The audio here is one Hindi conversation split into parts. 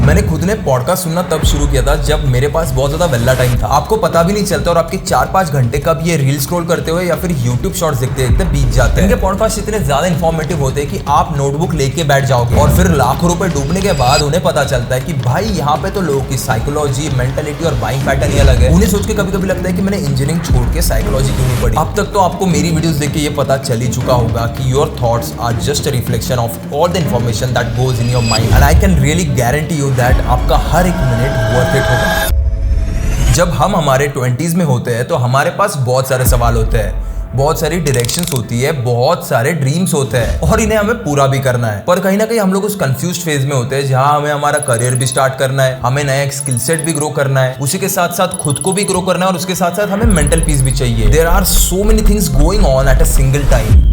मैंने खुद ने पॉडकास्ट सुनना तब शुरू किया था जब मेरे पास बहुत ज्यादा वेला टाइम था। आपको पता भी नहीं चलता और आपके 4-5 घंटे कब ये रील स्क्रॉल करते हुए या फिर यूट्यूब शॉर्ट्स देखते देखते बीत जाते हैं। इनके पॉडकास्ट इतने ज्यादा इन्फॉर्मेटिव होते हैं कि आप नोटबुक लेके बैठ जाओगे और फिर लाखों रुपए डूबने के बाद उन्हें पता चलता है कि भाई यहाँ पे तो लोगों की साइकोलॉजी, मेंटालिटी और बाइंग पैटर्न ही अलग है। उन्हें सोच के कभी कभी लगता है कि मैंने इंजीनियरिंग छोड़ के साइकोलॉजी क्यों नहीं पढ़ी। अब तक तो आपको मेरी वीडियोस देख के ये पता चल ही चुका होगा कि your thoughts are just a reflection of all the information that goes in your mind and I can really guarantee you that आपका हर एक मिनट वर्थ इट होगा। जब हम हमारे 20s में होते हैं तो हमारे पास बहुत सारे सवाल होते हैं, बहुत सारी डायरेक्शंस होती है, बहुत सारे ड्रीम्स होते हैं और इन्हें हमें पूरा भी करना है। पर कहीं ना कहीं हम लोग उस कंफ्यूज्ड फेज में होते हैं जहां हमें हमारा करियर भी स्टार्ट करना है, हमें नया स्किल सेट भी ग्रो करना है, उसी के साथ साथ खुद को भी ग्रो करना है और उसके साथ साथ हमें मेंटल पीस भी चाहिए। There are so many things going on at a single time.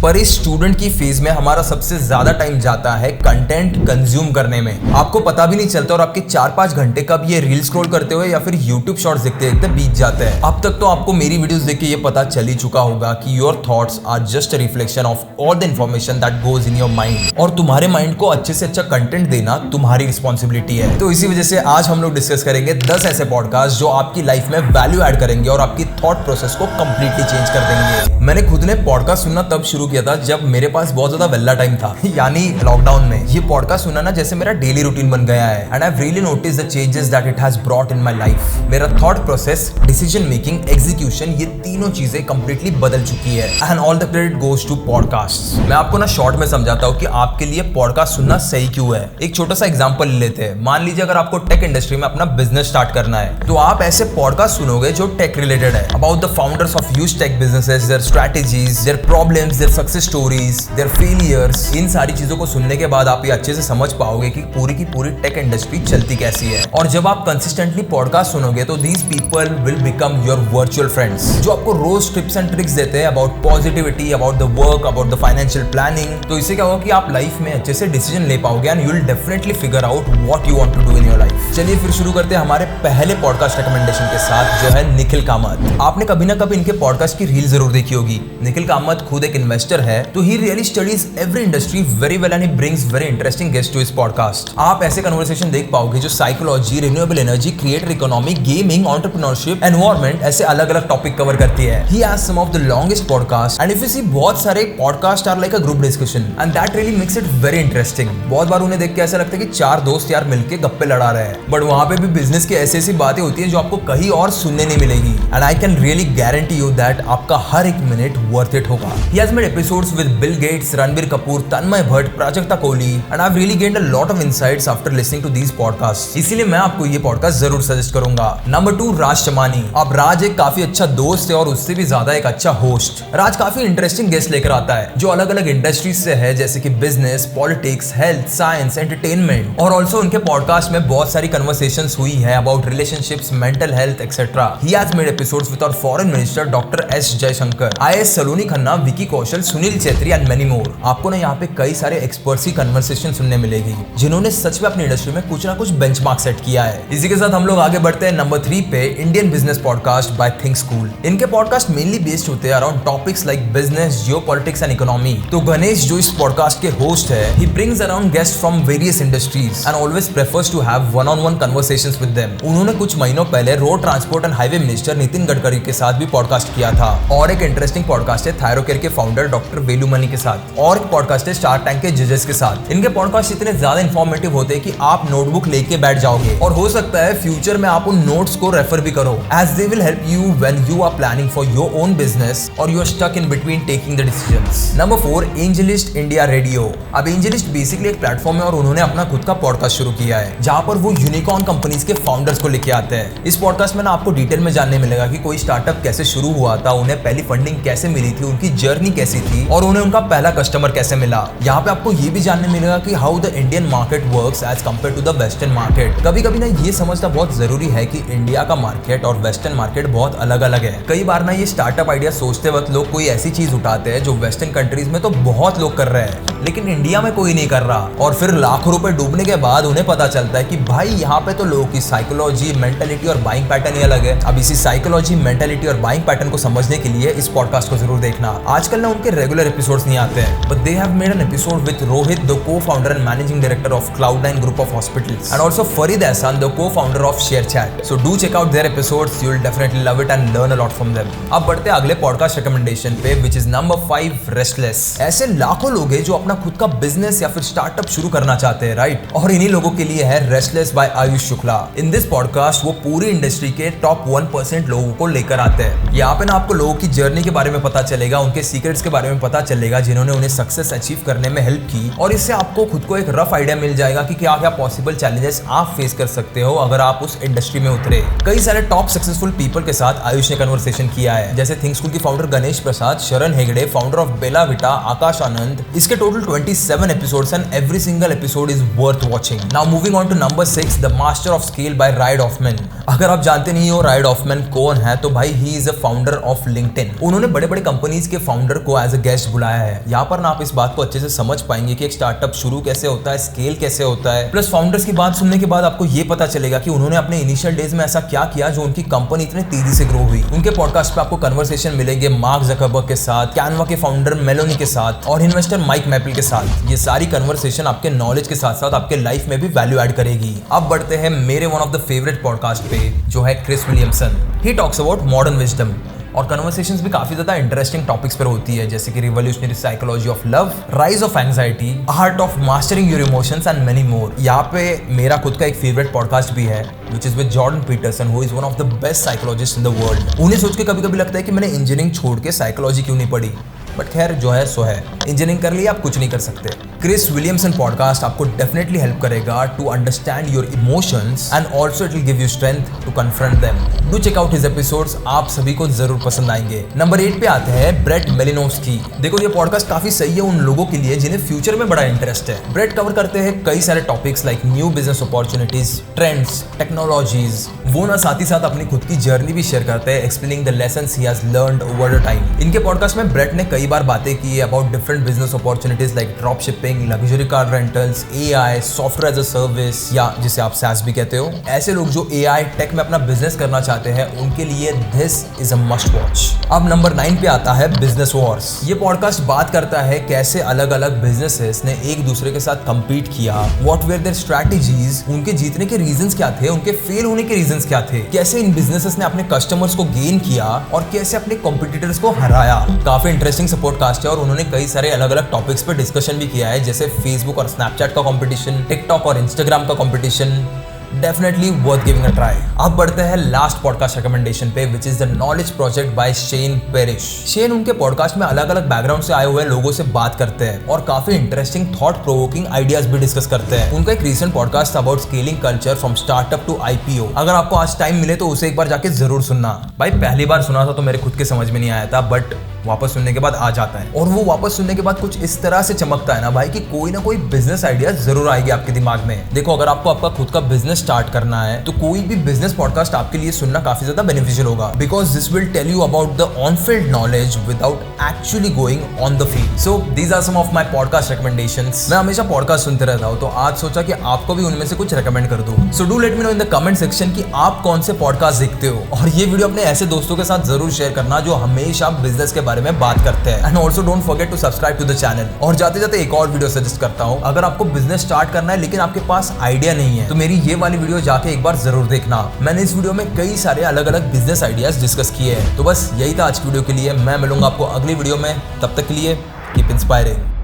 पर इस स्टूडेंट की फेज में हमारा सबसे ज्यादा टाइम जाता है कंटेंट कंज्यूम करने में। आपको पता भी नहीं चलता और आपके 4-5 घंटे कब ये रील स्क्रॉल करते हुए या फिर यूट्यूब शॉर्ट्स देखते देखते बीत जाते हैं। अब तक तो आपको मेरी वीडियोस देख के ये पता चल ही चुका होगा कि your thoughts are just a reflection of all the information that goes in your mind और तुम्हारे माइंड को अच्छे से अच्छा कंटेंट देना तुम्हारी रिस्पॉन्सिबिलिटी है। तो इसी वजह से आज हम लोग डिस्कस करेंगे 10 ऐसे पॉडकास्ट जो आपकी लाइफ में वैल्यू ऐड करेंगे और आपकी थॉट प्रोसेस को कंप्लीटली चेंज कर देंगे। मैंने खुद ने पॉडकास्ट सुनना तब शुरू किया था जब मेरे पास बहुत ज्यादा वेला टाइम था, यानी लॉकडाउन में। ये पॉडकास्ट सुनना ना जैसे मेरा डेली रूटीन बन गया है and I have really noticed the changes that it has brought in my life. मेरा thought process, decision making, execution, ये तीनों चीजें कंप्लीटली बदल चुकी है and all the credit goes to podcast. मैं आपको ना शॉर्ट में समझाता हूँ कि आपके लिए पॉडकास्ट सुनना सही क्यों है। एक छोटा सा एग्जांपल ले लेते हैं। मान लीजिए अगर आपको टेक इंडस्ट्री में अपना बिजनेस स्टार्ट करना है तो आप ऐसे पॉडकास्ट सुनोगे जो टेक रिलेटेड है, about the founders of huge tech businesses, their strategies, their problems, their success stories, their failures. इन सारी चीजों को सुनने के बाद आप ये अच्छे से समझ पाओगे कि पूरी की पूरी टेक इंडस्ट्री चलती कैसी है। और जब आप कंसिस्टेंटली पॉडकास्ट सुनोगे तो these people will become your virtual friends जो आपको रोज टिप्स एंड ट्रिक्स देते हैं about positivity, about the work, about the financial planning. तो इससे क्या होगा कि आप लाइफ में अच्छे से डिसीजन ले पाओगे and you will definitely figure out what you want to do in your life. चलिए फिर शुरू करते हैं हमारे पहले पॉडकास्ट रिकमेंडेशन के साथ, जो है निखिल कामत। आपने कभी ना कभी इनके पॉडकास्ट की रील जरूर देखी होगी। निखिल कामत खुद एक इन्वेस्टर है, तो he really studies every industry very well and he brings very interesting guest to his podcast. आप ऐसे कन्वर्सेशन देख पाओगे जो psychology, renewable energy, creator economy, gaming, entrepreneurship, environment, ऐसे अलग अलग टॉपिक कवर करती है। He has some of the longest podcast and if you see बहुत सारे podcast are like a group discussion and that really makes it very interesting. बहुत बार उन्हें देख के ऐसा लगता है कि 4 दोस्त यार मिलके गप्पे लड़ा रहे हैं, बट वहां पे भी बिजनेस की ऐसी ऐसी बातें होती है जो आपको कहीं और सुनने नहीं मिलेगी and I can really guarantee you that आपका हर एक मिनट वर्थ इट होगा। He has made episodes with Bill Gates, Ranbir Kapoor, Tanmay Bhat, Prajakta Koli and I have really gained a lot of insights after listening to these podcast. इसीलिए मैं आपको ये पॉडकास्ट जरूर सजेस्ट करूंगा। नंबर 2, राज चमानी। अब राज एक काफी अच्छा दोस्त है और उससे भी ज्यादा एक अच्छा होस्ट। राज काफी इंटरेस्टिंग गेस्ट लेकर आता है जो अलग अलग इंडस्ट्रीज से है, जैसे कि business, politics, health, science, entertainment. और ऑल्सो उनके पॉडकास्ट में बहुत सारी कन्वर्सेशंस हुई है about relationships, mental health etcetera. He has made episodes with our foreign minister doctor S Jaishankar, IAS Saloni Khanna, Vicky Kaushal, Sunil Chhetri and many more. आपको ना यहाँ पे कई सारे एक्सपर्ट्स की कन्वर्सेशन सुनने मिलेगी जिन्होंने सच में अपनी इंडस्ट्री में कुछ ना कुछ बेंचमार्क सेट किया है। इसी के साथ हम लोग आगे बढ़ते हैं नंबर 3 पे, Indian business podcast by Think School. इनके पॉडकास्ट मेनली बेस्ड होते हैं around topics like business, geopolitics and economy. तो गणेश जो इस पॉडकास्ट के होस्ट है, he brings around guest from various industries and always prefers to have one on one conversations with them. उन्होंने कुछ महीनों पहले road transport and highway minister Nitin Gadkari के साथ भी पॉडकास्ट किया था। और एक इंटरेस्टिंग पॉडकास्ट है थायरोकेयर के फाउंडर डॉक्टर वेलुमणि के साथ, और एक पॉडकास्ट है शार्क टैंक के जजेस के साथ। इनके पॉडकास्ट इतने ज्यादा इंफॉर्मेटिव होते हैं कि आप नोटबुक लेके बैठ जाओगे और हो सकता है फ्यूचर में आप उन नोट्स को रेफर भी करो, as they will help you when you are planning for your own business or you are stuck in between taking the decisions. Number 4, AngelList India radio. अब एंजलिस्ट बेसिकली एक प्लेटफॉर्म है और उन्होंने अपना खुद का पॉडकास्ट शुरू किया है जहां पर वो यूनिकॉर्न कंपनीज के फाउंडर्स को लेके आते हैं। इस पॉडकास्ट में ना आपको डिटेल में जानने मिलेगा कि कोई स्टार्टअप कैसे शुरू हुआ था, उन्हें पहली फंडिंग कैसे मिली थी, उनकी जर्नी कैसी थी और उन्हें उनका पहला कस्टमर कैसे मिला। यहाँ पे आपको ये भी जानने मिलेगा कि how the Indian market works as compare to the western market. कभी कभी ना ये समझना बहुत जरूरी है कि इंडिया का मार्केट और वेस्टर्न मार्केट बहुत अलग अलग है। कई बार ना ये स्टार्टअप आइडिया सोचते वक्त लोग कोई ऐसी चीज उठाते हैं जो वेस्टर्न कंट्रीज में तो बहुत लोग कर रहे हैं लेकिन इंडिया में कोई नहीं कर रहा, और फिर लाखों रुपए डूबने के बाद उन्हें पता चलता है कि भाई यहाँ पे तो लोगों की साइकोलॉजी, मेंटालिटी और बाइंग पैटर्न ही अलग है। अब इसी साइकोलॉजी, मेंटालिटी और बाइंग पैटर्न को समझने के लिए इस पॉडकास्ट को जरूर देखना। आजकल ना उनके रेगुलर एपिसोड्स नहीं आते हैं, but they have made an episode with Rohit, the co-founder and managing director of Cloud9 group of hospitals, and also Farid Ahsan, the co-founder of ShareChat. So do check out their episodes. You will definitely love it and learn a lot from them. अब बढ़ते हैं अगले पॉडकास्ट रिकमेंडेशन पे, which is number 5, रेस्टलेस. ऐसे लाखों लोग हैं जो अपना खुद का बिजनेस या फिर स्टार्टअप शुरू करना चाहते हैं, राइट? और इन्हीं लोगों के लिए है restless by Ayush Shukla. In this podcast वो पूरी इंडस्ट्री के टॉप 1% लोगों को लेकर आते हैं. यहाँ पे ना आपको लोगों की जर्नी के बारे में पता चलेगा, उनके सीक्रेट्स के बारे में पता चलेगा जिन्होंने उन्हें सक्सेस अचीव करने में हेल्प की, और इससे आपको खुद को एक रफ आइडिया मिल जाएगा कि क्या क्या पॉसिबल चैलेंजेस आप फेस कर सकते हो अगर आप उस इंडस्ट्री में उतरे. कई सारे टॉप सक्सेसफुल पीपल के साथ आयुष ने कन्वर्सेशन किया है, जैसे थिंक स्कूल की founder Ganesh Prasad, Sharan Hegde, founder of Bella Vita, Akash Anand. इसके total 27 episodes and every single episode is worth watching. Now moving on to number 6, the master of scale by Reid Hoffman. अगर आप जानते नहीं हो राइड ऑफमैन कौन है, तो भाई he is a founder of LinkedIn. उन्होंने बड़े बड़े कंपनीज के फाउंडर को एज अ गेस्ट बुलाया है. यहाँ पर ना आप इस बात को अच्छे से समझ पाएंगे कि एक स्टार्टअप शुरू कैसे होता है, स्केल कैसे होता है, प्लस फाउंडर्स की बात सुनने के बाद आपको ये पता चलेगा कि उन्होंने अपने इनिशियल डेज में ऐसा क्या किया जो उनकी कंपनी इतने तेजी से ग्रो हुई. उनके पॉडकास्ट पे आपको कन्वर्सेशन मिलेंगे मार्क जकरबर्ग के साथ, कैनवा के फाउंडर मेलोनी के साथ और इन्वेस्टर माइक मैपल के साथ. ये सारी कन्वर्सेशन आपके नॉलेज के साथ साथ आपके लाइफ में भी वैल्यू ऐड करेगी. अब बढ़ते हैं मेरे one of the favourite podcast पे, जो है Chris Williamson. He talks about modern wisdom, और कन्वर्सेशंस भी काफी ज्यादा इंटरेस्टिंग टॉपिक्स पर होती है, जैसे कि revolutionary psychology of love, rise of anxiety, art of mastering your emotions and many मोर. यहाँ पे मेरा खुद का एक फेवरेट पॉडकास्ट भी है, which is with Jordan Peterson, who is one of the best psychologists in the world. उन्हें सोच के कभी-कभी लगता है कि मैंने इंजीनियरिंग छोड़ के साइकोलॉजी क्यों नहीं पढ़ी, बट खैर जो है सो है. इंजीनियरिंग कर लिया, आप कुछ नहीं कर सकते. क्रिस विलियमसन पॉडकास्ट आपको डेफिनेटली हेल्प करेगा to understand your emotions and also it will give you strength to confront them. Do check out his episodes, आप सभी को जरूर पसंद आएंगे. नंबर 8 पे आते हैं ब्रेट मेलिनोव्स्की. देखो ये पॉडकास्ट काफी सही है उन लोगों के लिए जिन्हें फ्यूचर में बड़ा इंटरेस्ट है. ब्रेट कवर करते हैं कई सारे topics like new business opportunities, trends, technologies. वो ना साथ ही साथ अपनी खुद की जर्नी भी शेयर करते हैं, explaining the lessons he has learned over the time. इनके पॉडकास्ट में ब्रेट ने कई बार बातें की about different business opportunities like drop shipping, luxury car rentals, AI, software as a service, या जिसे आप SaaS भी कहते हो. ऐसे लोग जो AI टेक में अपना बिजनेस करना चाहते हैं उनके लिए this is a must watch. अब नंबर 9 पे आता है बिजनेस वॉर्स. ये पॉडकास्ट बात करता है कैसे अलग अलग बिजनेसेस ने एक दूसरे के साथ कंपीट किया, व्हाट वेयर देयर स्ट्रैटेजीज, उनके जीतने के रीजंस क्या थे, उनके फेल होने के रीजंस क्या थे, कैसे इन बिजनेसेस ने अपने कस्टमर्स को गेन किया और कैसे अपने कॉम्पिटिटर्स को हराया. काफी इंटरेस्टिंग पॉडकास्ट है और उन्होंने कई सारे अलग अलग टॉपिक्स पे डिस्कशन भी किया है, जैसे फेसबुक और स्नैपचैट का कंपटीशन, टिकटॉक और इंस्टाग्राम का competition. Definitely worth giving a try. अब बढ़ते हैं लास्ट पॉडकास्ट रिकमेंडेशन पे, which is the knowledge project by Shane Parrish. Shane उनके पॉडकास्ट में अलग अलग बैकग्राउंड से आए हुए लोगों से बात करते हैं और काफी इंटरेस्टिंग थॉट प्रोवोकिंग आइडियाज भी डिस्कस करते हैं. उनका एक recent podcast about scaling culture from startup to IPO. अगर आपको आज टाइम मिले तो उसे एक बार जाके जरूर सुनना. भाई पहली बार सुना था तो मेरे खुद के समझ में नहीं आया था, बट वापस सुनने के बाद आ जाता है, और वो वापस सुनने के बाद कुछ इस तरह से चमकता है ना भाई कि कोई ना कोई बिजनेस आइडिया जरूर आएगी आपके दिमाग में. देखो अगर आपको आपका खुद का बिजनेस स्टार्ट करना है तो कोई भी बिजनेस पॉडकास्ट आपके लिए सुनना काफी ज्यादा बेनिफिशियल होगा, because this will tell you about the on field knowledge without actually going on the field. So these are some of my podcast recommendations. मैं हमेशा पॉडकास्ट सुनते रहता हूँ, तो आज सोचा कि आपको भी उनमें से कुछ रिकमेंड कर दूं. So do let me know in the comment section कि आप कौन से पॉडकास्ट देखते हो, और ये वीडियो अपने ऐसे दोस्तों के साथ जरूर शेयर करना जो हमेशा बिजनेस के बारे में बात करते हैं. And also don't forget to subscribe to the channel. और जाते जाते एक और वीडियो सजेस्ट करता हूँ, अगर आपको बिजनेस स्टार्ट करना है लेकिन आपके पास आइडिया नहीं है तो मेरी ये वाली वीडियो जाके एक बार जरूर देखना. मैंने इस वीडियो में कई सारे अलग अलग बिजनेस आइडियाज डिस्कस किए हैं. तो बस यही था आज की वीडियो के लिए. मैं मिलूंगा आपको अगली वीडियो में, तब तक के लिए कीप इंस्पायरिंग.